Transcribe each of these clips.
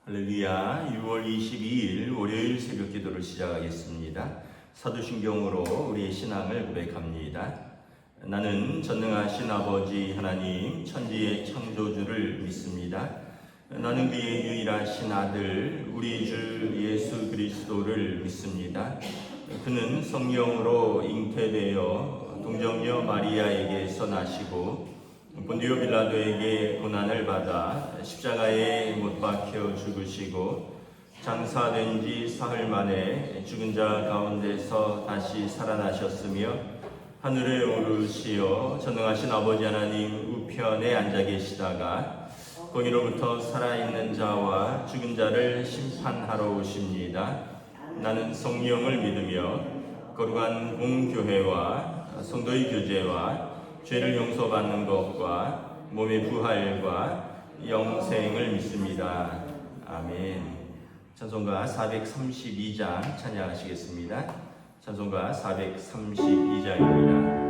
할렐루야. 6월 22일 월요일 새벽 기도를 시작하겠습니다. 사도신경으로 우리의 신앙을 고백합니다. 나는 전능하신 아버지 하나님 천지의 창조주를 믿습니다. 나는 그의 유일하신 아들 우리 주 예수 그리스도를 믿습니다. 그는 성령으로 잉태되어 동정녀 마리아에게서 나시고 본디오 빌라도에게 고난을 받아 십자가에 못 박혀 죽으시고 장사된 지 사흘 만에 죽은 자 가운데서 다시 살아나셨으며 하늘에 오르시어 전능하신 아버지 하나님 우편에 앉아 계시다가 거기로부터 살아있는 자와 죽은 자를 심판하러 오십니다. 나는 성령을 믿으며 거룩한 공교회와 성도의 교제와 죄를 용서받는 것과 몸의 부활과 영생을 믿습니다. 아멘. 찬송가 432장 찬양하시겠습니다. 찬송가 432장입니다.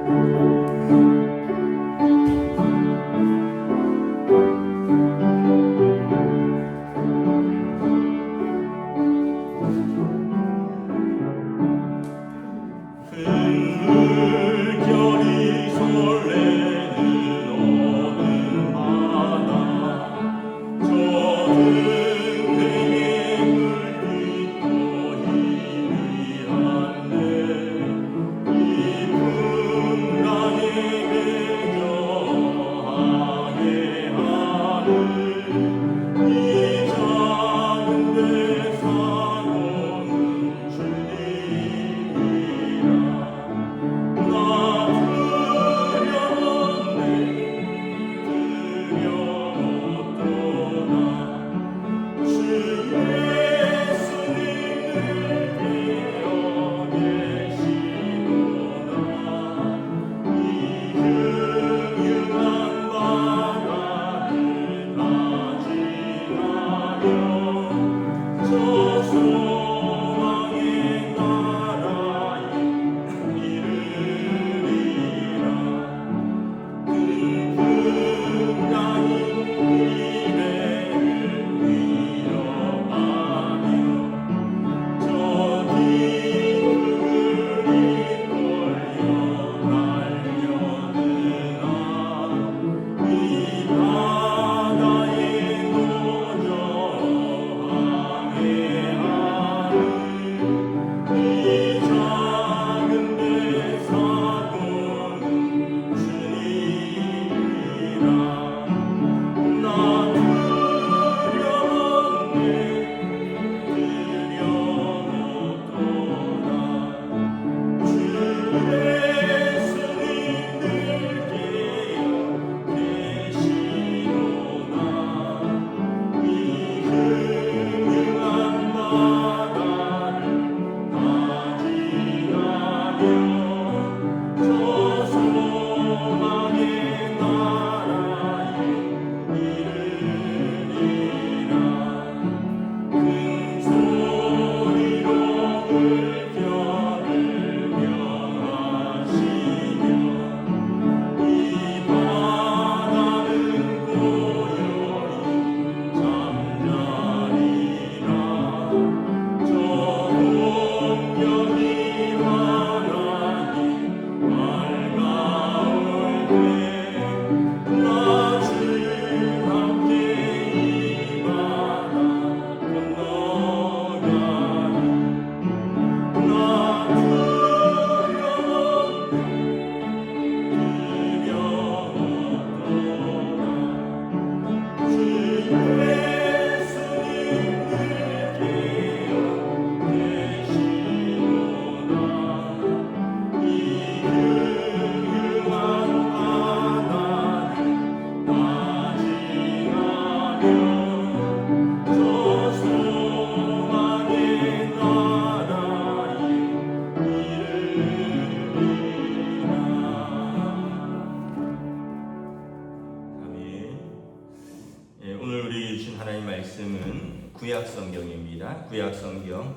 구약성경입니다. 구약성경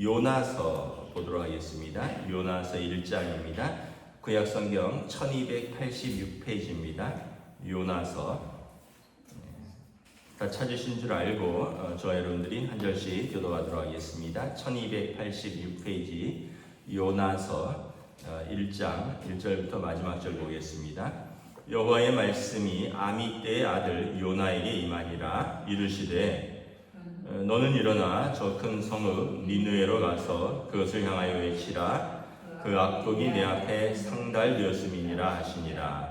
요나서 보도록 하겠습니다. 요나서 1장입니다. 구약성경 1286페이지입니다. 요나서 다 찾으신 줄 알고 저와 여러분들이 한 절씩 교도하도록 하겠습니다. 1286페이지 요나서 1장 1절부터 마지막 절 보겠습니다. 여호와의 말씀이 아미떼의 아들 요나에게 임하니라. 이르시되 너는 일어나 저 큰 성읍 니느웨로 가서 그것을 향하여 외치라. 그 악독이 내 앞에 상달되었음이니라 하시니라.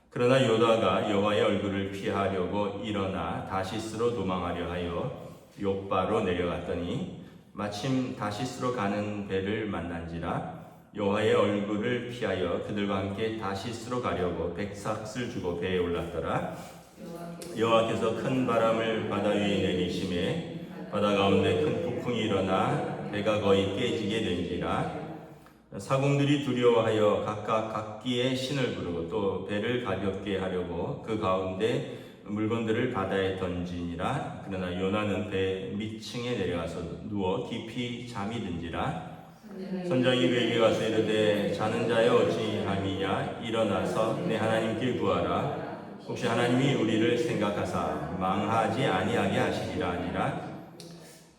그러나 요나가 여호와의 얼굴을 피하려고 일어나 다시스로 도망하려 하여 욥바로 내려갔더니 마침 다시스로 가는 배를 만난지라. 여호와의 얼굴을 피하여 그들과 함께 다시스로 가려고 백삭을 주고 배에 올랐더라. 여호와께서 큰 바람을 바다 위에 내리심에 바다 가운데 큰 폭풍이 일어나 배가 거의 깨지게 된지라. 사공들이 두려워하여 각각 각기의 신을 부르고 또 배를 가볍게 하려고 그 가운데 물건들을 바다에 던지니라. 그러나 요나는 배 밑층에 내려가서 누워 깊이 잠이 든지라. 선장이 그에게 가서 이르되 자는 자여 어찌함이냐. 일어나서 내 하나님께 구하라. 혹시 하나님이 우리를 생각하사 망하지 아니하게 하시리라 하니라.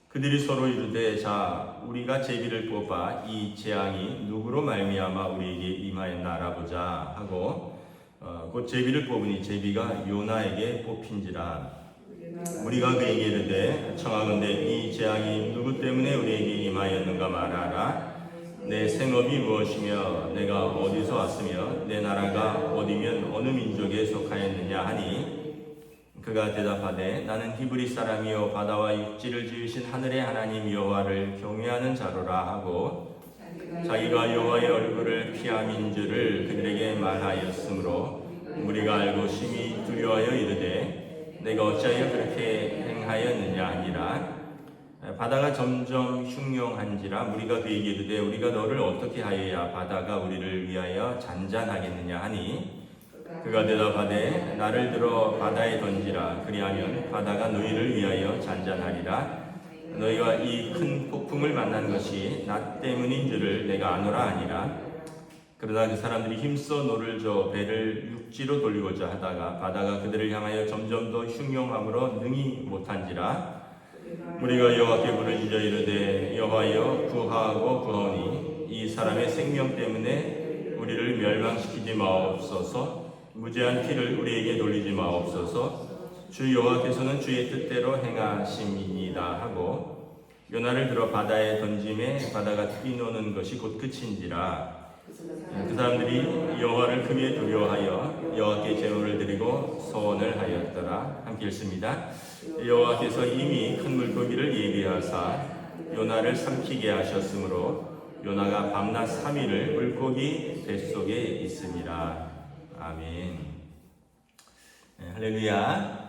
그들이 서로 이르되 자 우리가 제비를 뽑아 이 재앙이 누구로 말미암아 우리에게 임하였나 알아보자 하고 곧 제비를 뽑으니 제비가 요나에게 뽑힌지라. 우리가 그에게 이르되 청하건대 이 재앙이 누구 때문에 우리에게 임하였는가 말하라. 내 생업이 무엇이며 내가 어디서 왔으며 내 나라가 어디면 어느 민족에 속하였느냐 하니 그가 대답하되 나는 히브리 사람이요 바다와 육지를 지으신 하늘의 하나님 여호와를 경외하는 자로라 하고 자기가 여호와의 얼굴을 피함인 줄을 그들에게 말하였으므로 우리가 알고 심히 두려워하여 이르되 내가 어찌하여 그렇게 행하였느냐 하니라. 바다가 점점 흉용한지라. 우리가 그에게 이르되 우리가 너를 어떻게 하여야 바다가 우리를 위하여 잔잔하겠느냐 하니 그가 대답하되 나를 들어 바다에 던지라. 그리하면 바다가 너희를 위하여 잔잔하리라. 너희와 이 큰 폭풍을 만난 것이 나 때문인 줄을 내가 아노라 하니라. 그러나 그 사람들이 힘써 노를 저 배를 육지로 돌리고자 하다가 바다가 그들을 향하여 점점 더 흉용함으로 능히 못한지라. 우리가 여호와께 부르짖어 이르되 여호와여 구하고 구하오니 이 사람의 생명 때문에 우리를 멸망시키지 마옵소서. 무죄한 피를 우리에게 돌리지 마옵소서. 주 여호와께서는 주의 뜻대로 행하심이니이다 하고 요나를 들어 바다에 던짐에 바다가 뛰노는 것이 곧 그친지라. 그 사람들이 여호와를 크게 두려워하여 여호와께 제물을 드리고 소원을 하였더라. 함께 읽습니다. 여호와께서 이미 큰 물고기를 예비하사 요나를 삼키게 하셨으므로 요나가 밤낮 3일을 물고기 뱃속에 있으니라. 아멘. 할렐루야.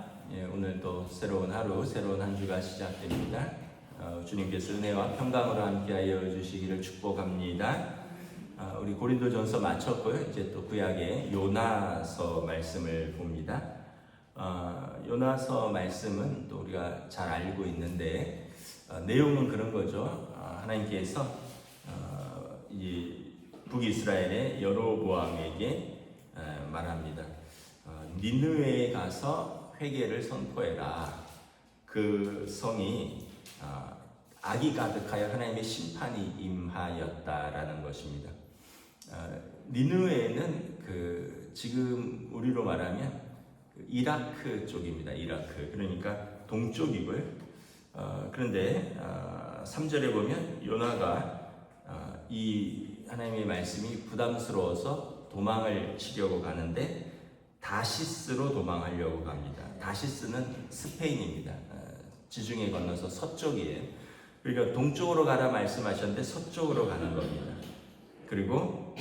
오늘 또 새로운 하루, 새로운 한 주가 시작됩니다. 주님께서 은혜와 평강으로 함께하여 주시기를 축복합니다. 우리 고린도전서 마쳤고요. 이제 또 구약의 요나서 말씀을 봅니다. 요나서 말씀은 또 우리가 잘 알고 있는데 내용은 그런 거죠. 하나님께서 이 북이스라엘의 여로보암에게 말합니다. 니느웨에 가서 회개를 선포해라. 그 성이 악이 가득하여 하나님의 심판이 임하였다라는 것입니다. 니느웨는 지금 우리로 말하면 이라크 쪽입니다. 이라크. 그러니까 동쪽이고요. 그런데 3절에 보면 요나가 이 하나님의 말씀이 부담스러워서 도망을 치려고 가는데 다시스로 도망하려고 갑니다. 다시스는 스페인입니다. 지중해 건너서 서쪽이에요. 그러니까 동쪽으로 가라 말씀하셨는데 서쪽으로 가는 겁니다. 그리고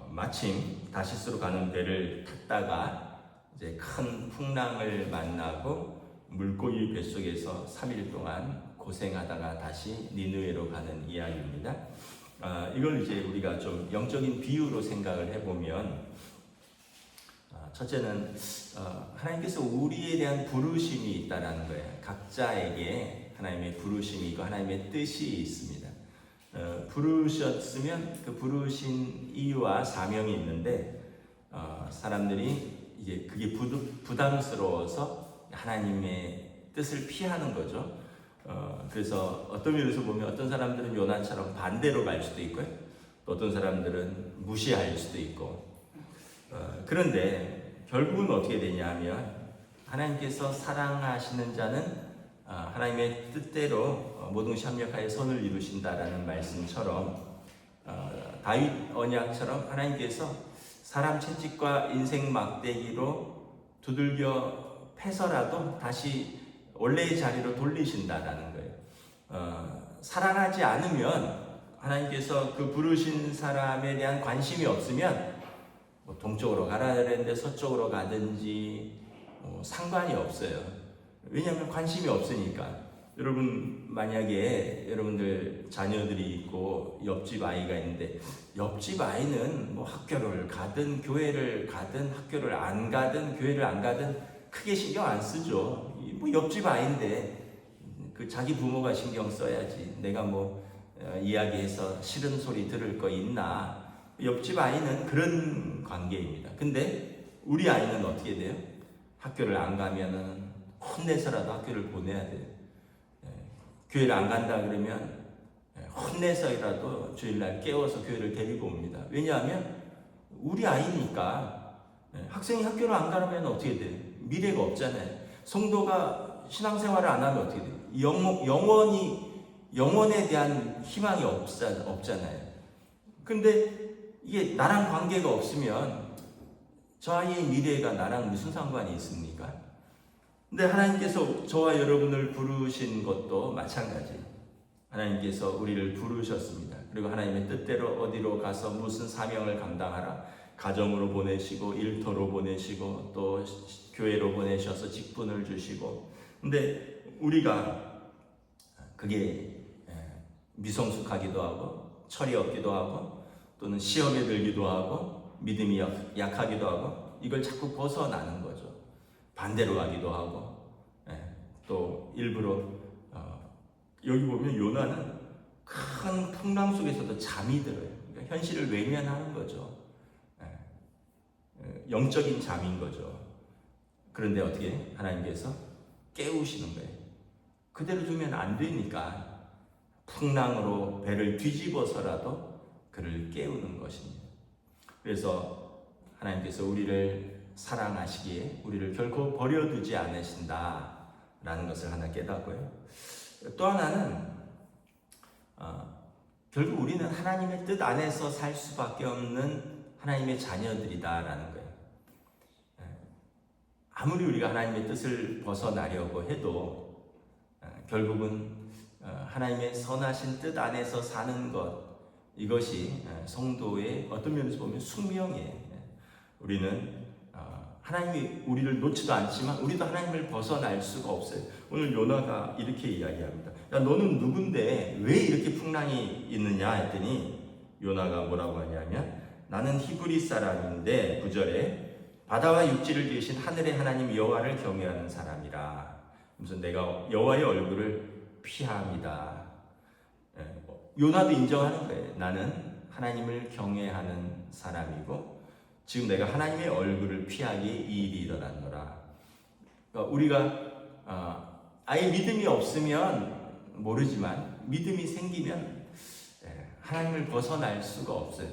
마침 다시스로 가는 배를 탔다가 이제 큰 풍랑을 만나고 물고기 뱃속에서 3일 동안 고생하다가 다시 니느웨로 가는 이야기입니다. 이걸 이제 우리가 좀 영적인 비유로 생각을 해보면 첫째는 하나님께서 우리에 대한 부르심이 있다라는 거예요. 각자에게 하나님의 부르심이 있고 하나님의 뜻이 있습니다. 부르셨으면 그 부르신 이유와 사명이 있는데 사람들이 이제 그게 부담스러워서 하나님의 뜻을 피하는 거죠. 그래서 어떤 면에서 보면 어떤 사람들은 요나처럼 반대로 갈 수도 있고요. 또 어떤 사람들은 무시할 수도 있고. 그런데 결국은 어떻게 되냐 하면 하나님께서 사랑하시는 자는 하나님의 뜻대로 모든 협력하여 선을 이루신다라는 말씀처럼 다윗 언약처럼 하나님께서 사람 채찍과 인생 막대기로 두들겨 패서라도 다시 원래의 자리로 돌리신다라는 거예요. 사랑하지 않으면 하나님께서 그 부르신 사람에 대한 관심이 없으면 뭐 동쪽으로 가라 그랬는데 서쪽으로 가든지 상관이 없어요. 왜냐하면 관심이 없으니까. 여러분 만약에 여러분들 자녀들이 있고 옆집 아이가 있는데 옆집 아이는 뭐 학교를 가든 교회를 가든 학교를 안 가든 교회를 안 가든 크게 신경 안 쓰죠. 뭐 옆집 아이인데 그 자기 부모가 신경 써야지. 내가 뭐 이야기해서 싫은 소리 들을 거 있나? 옆집 아이는 그런 관계입니다. 근데 우리 아이는 어떻게 돼요? 학교를 안 가면은 혼내서라도 학교를 보내야 돼요. 교회를 안 간다 그러면 혼내서라도 주일날 깨워서 교회를 데리고 옵니다. 왜냐하면 우리 아이니까. 학생이 학교를 안 가면 어떻게 돼요? 미래가 없잖아요. 성도가 신앙생활을 안 하면 어떻게 돼요? 영원에 대한 희망이 없잖아요. 근데 이게 나랑 관계가 없으면 저 아이의 미래가 나랑 무슨 상관이 있습니까? 근데 하나님께서 저와 여러분을 부르신 것도 마찬가지. 하나님께서 우리를 부르셨습니다. 그리고 하나님의 뜻대로 어디로 가서 무슨 사명을 감당하라. 가정으로 보내시고 일터로 보내시고 또 교회로 보내셔서 직분을 주시고. 근데 우리가 그게 미성숙하기도 하고 철이 없기도 하고 또는 시험에 들기도 하고 믿음이 약하기도 하고 이걸 자꾸 벗어나는 거죠. 반대로 가기도 하고. 또 일부러 여기 보면 요나는 큰 풍랑 속에서도 잠이 들어요. 그러니까 현실을 외면하는 거죠. 영적인 잠인 거죠. 그런데 어떻게 하나님께서 깨우시는 거예요. 그대로 두면 안 되니까 풍랑으로 배를 뒤집어서라도 그를 깨우는 것입니다. 그래서 하나님께서 우리를 사랑하시기에 우리를 결코 버려두지 않으신다라는 것을 하나 깨닫고요. 또 하나는 결국 우리는 하나님의 뜻 안에서 살 수밖에 없는 하나님의 자녀들이다라는 거예요. 아무리 우리가 하나님의 뜻을 벗어나려고 해도 결국은 하나님의 선하신 뜻 안에서 사는 것, 이것이 성도의 어떤 면에서 보면 숙명이에요. 우리는 하나님이 우리를 놓지도 않지만 우리도 하나님을 벗어날 수가 없어요. 오늘 요나가 이렇게 이야기합니다. 야, 너는 누군데 왜 이렇게 풍랑이 있느냐 했더니 요나가 뭐라고 하냐면 나는 히브리 사람인데 9절에 바다와 육지를 지으신 하늘의 하나님 여호와를 경외하는 사람이라. 그래서 내가 여호와의 얼굴을 피합니다. 요나도 인정하는 거예요. 나는 하나님을 경외하는 사람이고 지금 내가 하나님의 얼굴을 피하기에 이 일이 일어났노라. 그러니까 우리가 아예 믿음이 없으면 모르지만 믿음이 생기면 하나님을 벗어날 수가 없어요.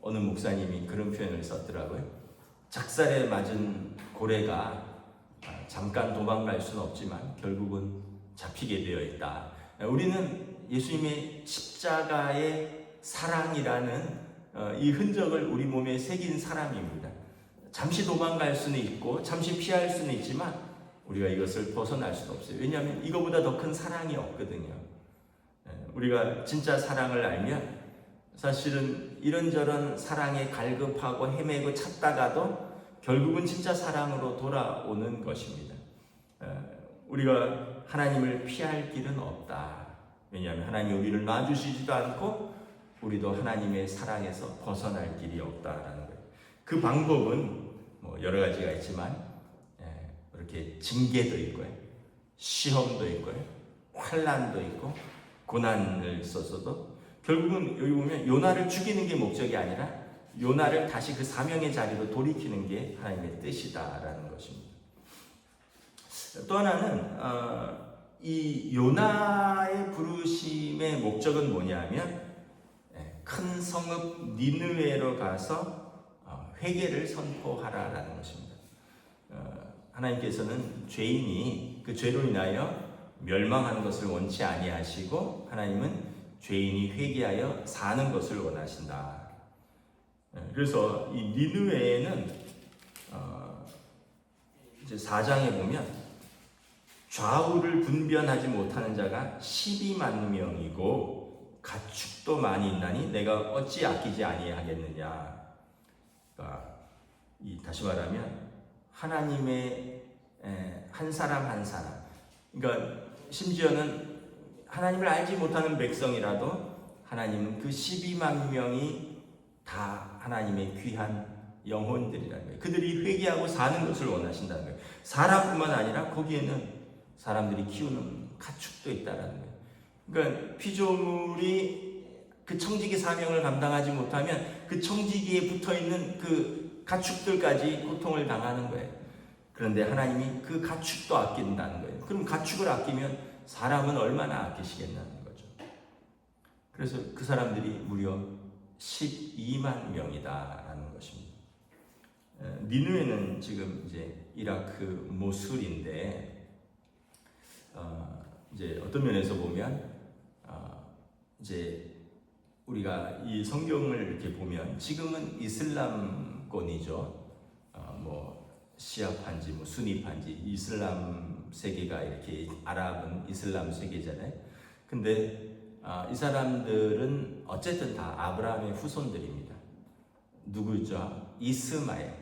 어느 목사님이 그런 표현을 썼더라고요. 작살에 맞은 고래가 잠깐 도망갈 수는 없지만 결국은 잡히게 되어 있다. 우리는 예수님의 십자가의 사랑이라는 이 흔적을 우리 몸에 새긴 사람입니다. 잠시 도망갈 수는 있고 잠시 피할 수는 있지만 우리가 이것을 벗어날 수는 없어요. 왜냐하면 이거보다 더 큰 사랑이 없거든요. 우리가 진짜 사랑을 알면 사실은 이런저런 사랑에 갈급하고 헤매고 찾다가도 결국은 진짜 사랑으로 돌아오는 것입니다. 우리가 하나님을 피할 길은 없다. 왜냐하면 하나님이 우리를 놔주시지도 않고 우리도 하나님의 사랑에서 벗어날 길이 없다라는 거예요. 그 방법은 뭐 여러 가지가 있지만 이렇게 징계도 있고요, 시험도 있고요, 환난도 있고 고난을 있어서도 결국은 여기 보면 요나를 죽이는 게 목적이 아니라 요나를 다시 그 사명의 자리로 돌이키는 게 하나님의 뜻이다라는 것입니다. 또 하나는 이 요나의 부르심의 목적은 뭐냐면 큰 성읍 니느웨로 가서 회개를 선포하라라는 것입니다. 하나님께서는 죄인이 그 죄로 인하여 멸망하는 것을 원치 아니하시고 하나님은 죄인이 회개하여 사는 것을 원하신다. 그래서 이 니느웨에는 이제 4장에 보면 좌우를 분별하지 못하는 자가 12만 명이고 가축도 많이 있나니 내가 어찌 아끼지 아니하겠느냐. 그러니까 다시 말하면 하나님의 한 사람 한 사람, 그러니까 심지어는 하나님을 알지 못하는 백성이라도 하나님은 그 12만 명이 다 하나님의 귀한 영혼들이라는 거예요. 그들이 회개하고 사는 것을 원하신다는 거예요. 사람뿐만 아니라 거기에는 사람들이 키우는 가축도 있다라는 거예요. 그러니까 피조물이 그 청지기 사명을 감당하지 못하면 그 청지기에 붙어 있는 그 가축들까지 고통을 당하는 거예요. 그런데 하나님이 그 가축도 아낀다는 거예요. 그럼 가축을 아끼면 사람은 얼마나 아끼시겠다는 거죠. 그래서 그 사람들이 무려 12만 명이다라는 것입니다. 니느웨는 지금 이제 이라크 모술인데 이제 어떤 면에서 보면 이제 우리가 이 성경을 이렇게 보면 지금은 이슬람권이죠. 뭐 시아파인지 뭐 수니파인지 이슬람 세계가 이렇게 아랍은 이슬람 세계잖아요. 근데 이 사람들은 어쨌든 다 아브라함의 후손들입니다. 누구죠? 이스마엘,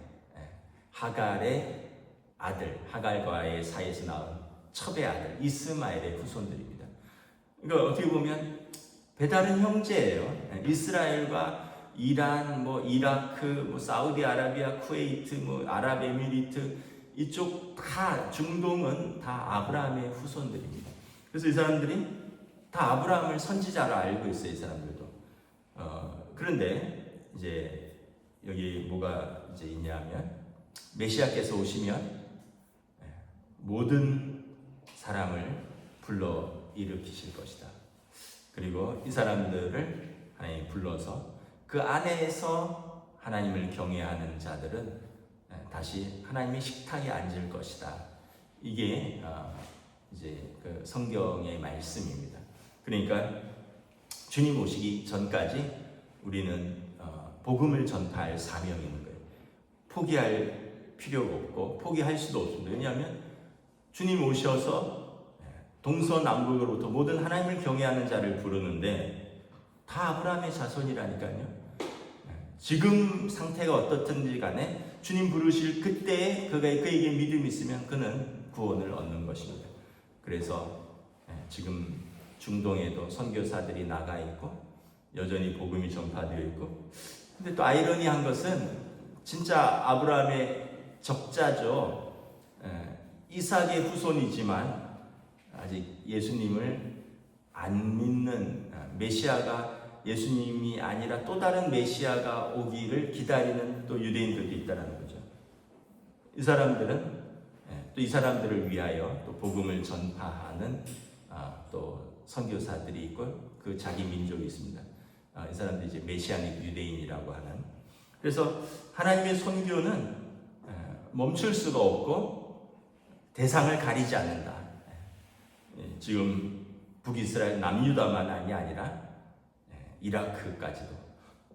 하갈의 아들, 하갈과의 사이에서 낳은 첩의 아들 이스마엘의 후손들입니다. 그러니까 어떻게 보면 배다른 형제예요. 이스라엘과 이란, 뭐 이라크, 뭐 사우디아라비아, 쿠웨이트, 뭐 아랍에미리트 이쪽 다 중동은 다 아브라함의 후손들입니다. 그래서 이 사람들이 다 아브라함을 선지자로 알고 있어요. 이 사람들도. 그런데 이제 여기 뭐가 이제 있냐면 메시아께서 오시면 모든 사람을 불러 일으키실 것이다. 그리고 이 사람들을 하나님이 불러서 그 안에서 하나님을 경외하는 자들은 다시 하나님의 식탁에 앉을 것이다. 이게 이제 그 성경의 말씀입니다. 그러니까 주님 오시기 전까지 우리는 복음을 전파할 사명이 있는 거예요. 포기할 필요가 없고 포기할 수도 없습니다. 왜냐하면 주님 오셔서 동서남북으로부터 모든 하나님을 경외하는 자를 부르는데 다 아브라함의 자손이라니까요. 지금 상태가 어떻든지 간에 주님 부르실 그때에 그에게 믿음이 있으면 그는 구원을 얻는 것입니다. 그래서 지금 중동에도 선교사들이 나가 있고 여전히 복음이 전파되어 있고, 근데 또 아이러니한 것은 진짜 아브라함의 적자죠. 이삭의 후손이지만 아직 예수님을 안 믿는 메시아가 예수님이 아니라 또 다른 메시아가 오기를 기다리는 또 유대인들도 있다는 거죠. 이 사람들은 또 이 사람들을 위하여 또 복음을 전파하는 또 선교사들이 있고 그 자기 민족이 있습니다. 이 사람들이 이제 메시아닉 유대인이라고 하는. 그래서 하나님의 선교는 멈출 수가 없고 대상을 가리지 않는다. 지금 북이스라엘 남유다만이 아니라 이라크까지도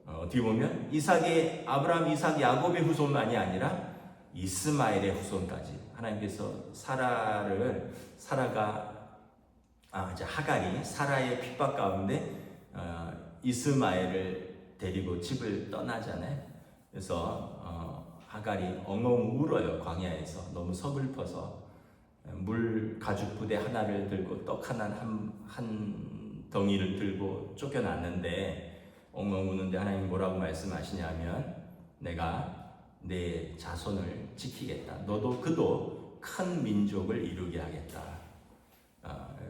어떻게 보면 아브라함, 이삭, 야곱의 후손만이 아니라 이스마엘의 후손까지 하나님께서 하갈이 사라의 핍박 가운데 이스마엘을 데리고 집을 떠나잖아요. 그래서 하갈이 엉엉 울어요. 광야에서 너무 서글퍼서 물 가죽 부대 하나를 들고 떡 한 덩이를 들고 쫓겨났는데 엉엉 우는데 하나님 뭐라고 말씀하시냐면 내가 내 자손을 지키겠다. 너도 그도 큰 민족을 이루게 하겠다.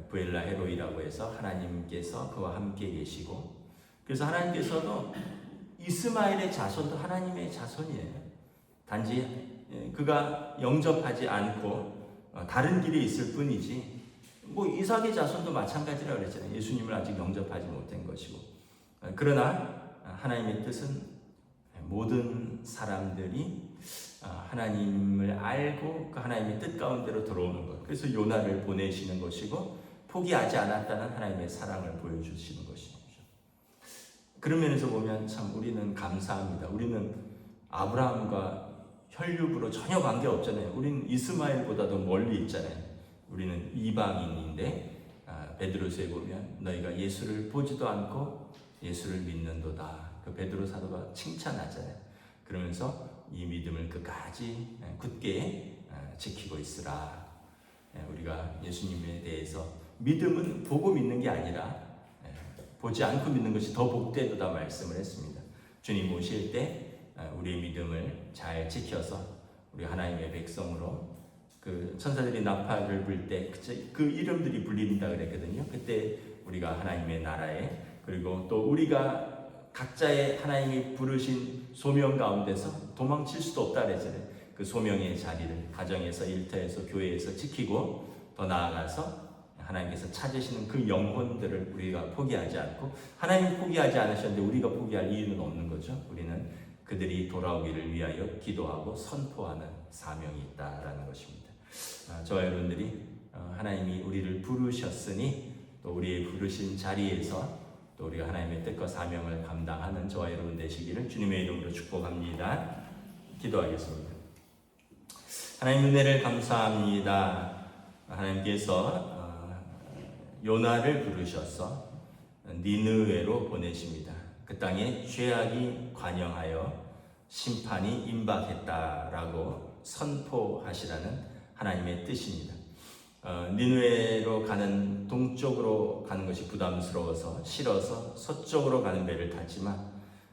부엘라 헤로이라고 해서 하나님께서 그와 함께 계시고, 그래서 하나님께서도 이스마엘의 자손도 하나님의 자손이에요. 단지 그가 영접하지 않고 다른 길이 있을 뿐이지 뭐 이삭의 자손도 마찬가지라고 그랬잖아요. 예수님을 아직 영접하지 못한 것이고. 그러나 하나님의 뜻은 모든 사람들이 하나님을 알고 그 하나님의 뜻 가운데로 들어오는 것. 그래서 요나를 보내시는 것이고 포기하지 않았다는 하나님의 사랑을 보여주시는 것이죠. 그런 면에서 보면 참 우리는 감사합니다. 우리는 아브라함과 혈육으로 전혀 관계 없잖아요. 우리는 이스마엘보다도 멀리 있잖아요. 우리는 이방인인데 베드로서에 보면 너희가 예수를 보지도 않고 예수를 믿는도다. 그 베드로 사도가 칭찬하잖아요. 그러면서 이 믿음을 끝까지 굳게 지키고 있으라. 우리가 예수님에 대해서 믿음은 보고 믿는 게 아니라 보지 않고 믿는 것이 더 복되도다 말씀을 했습니다. 주님 오실 때 우리의 믿음을 잘 지켜서 우리 하나님의 백성으로 그 천사들이 나팔을 불 때 그 이름들이 불린다 그랬거든요. 그때 우리가 하나님의 나라에 그리고 또 우리가 각자의 하나님이 부르신 소명 가운데서 도망칠 수도 없다 그랬잖아요. 그 소명의 자리를 가정에서 일터에서 교회에서 지키고 더 나아가서 하나님께서 찾으시는 그 영혼들을 우리가 포기하지 않고 하나님 포기하지 않으셨는데 우리가 포기할 이유는 없는 거죠. 우리는 그들이 돌아오기를 위하여 기도하고 선포하는 사명이 있다라는 것입니다. 저와 여러분들이 하나님이 우리를 부르셨으니 또 우리의 부르신 자리에서 또 우리가 하나님의 뜻과 사명을 감당하는 저와 여러분 되시기를 주님의 이름으로 축복합니다. 기도하겠습니다. 하나님 은혜를 감사합니다. 하나님께서 요나를 부르셔서 니느웨로 보내십니다. 그 땅에 죄악이 관영하여 심판이 임박했다라고 선포하시라는 하나님의 뜻입니다. 니느웨로 가는 동쪽으로 가는 것이 부담스러워서 싫어서 서쪽으로 가는 배를 탔지만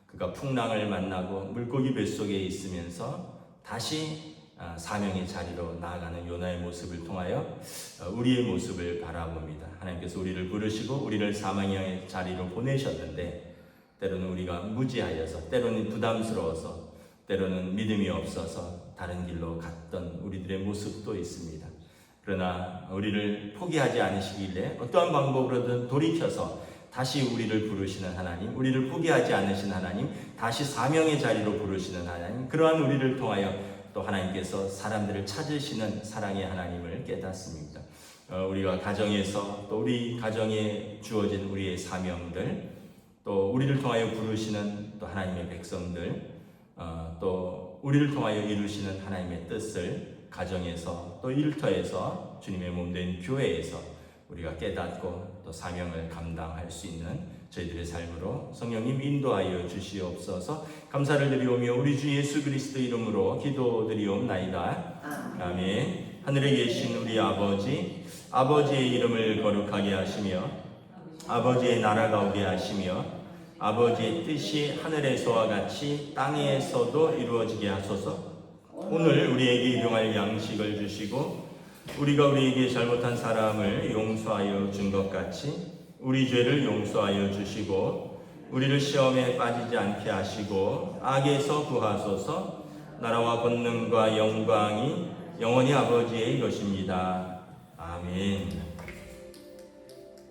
그가 풍랑을 만나고 물고기 뱃속에 있으면서 다시 사명의 자리로 나아가는 요나의 모습을 통하여 우리의 모습을 바라봅니다. 하나님께서 우리를 부르시고 우리를 사명의 자리로 보내셨는데 때로는 우리가 무지하여서 때로는 부담스러워서 때로는 믿음이 없어서 다른 길로 갔던 우리들의 모습도 있습니다. 그러나 우리를 포기하지 않으시길래 어떠한 방법으로든 돌이켜서 다시 우리를 부르시는 하나님, 우리를 포기하지 않으신 하나님, 다시 사명의 자리로 부르시는 하나님, 그러한 우리를 통하여 또 하나님께서 사람들을 찾으시는 사랑의 하나님을 깨닫습니다. 우리가 가정에서 또 우리 가정에 주어진 우리의 사명들, 또 우리를 통하여 부르시는 또 하나님의 백성들, 또 우리를 통하여 이루시는 하나님의 뜻을 가정에서 또 일터에서 주님의 몸된 교회에서 우리가 깨닫고 또 사명을 감당할 수 있는 저희들의 삶으로 성령님 인도하여 주시옵소서. 감사를 드리오며 우리 주 예수 그리스도 이름으로 기도드리옵나이다. 아멘. 하늘에 계신 우리 아버지, 아버지의 이름을 거룩하게 하시며 아버지의 나라가 오게 하시며 아버지의 뜻이 하늘에서와 같이 땅에서도 이루어지게 하소서. 오늘 우리에게 일용할 양식을 주시고 우리가 우리에게 잘못한 사람을 용서하여 준 것 같이 우리 죄를 용서하여 주시고 우리를 시험에 빠지지 않게 하시고 악에서 구하소서. 나라와 권능과 영광이 영원히 아버지의 것입니다. 아멘.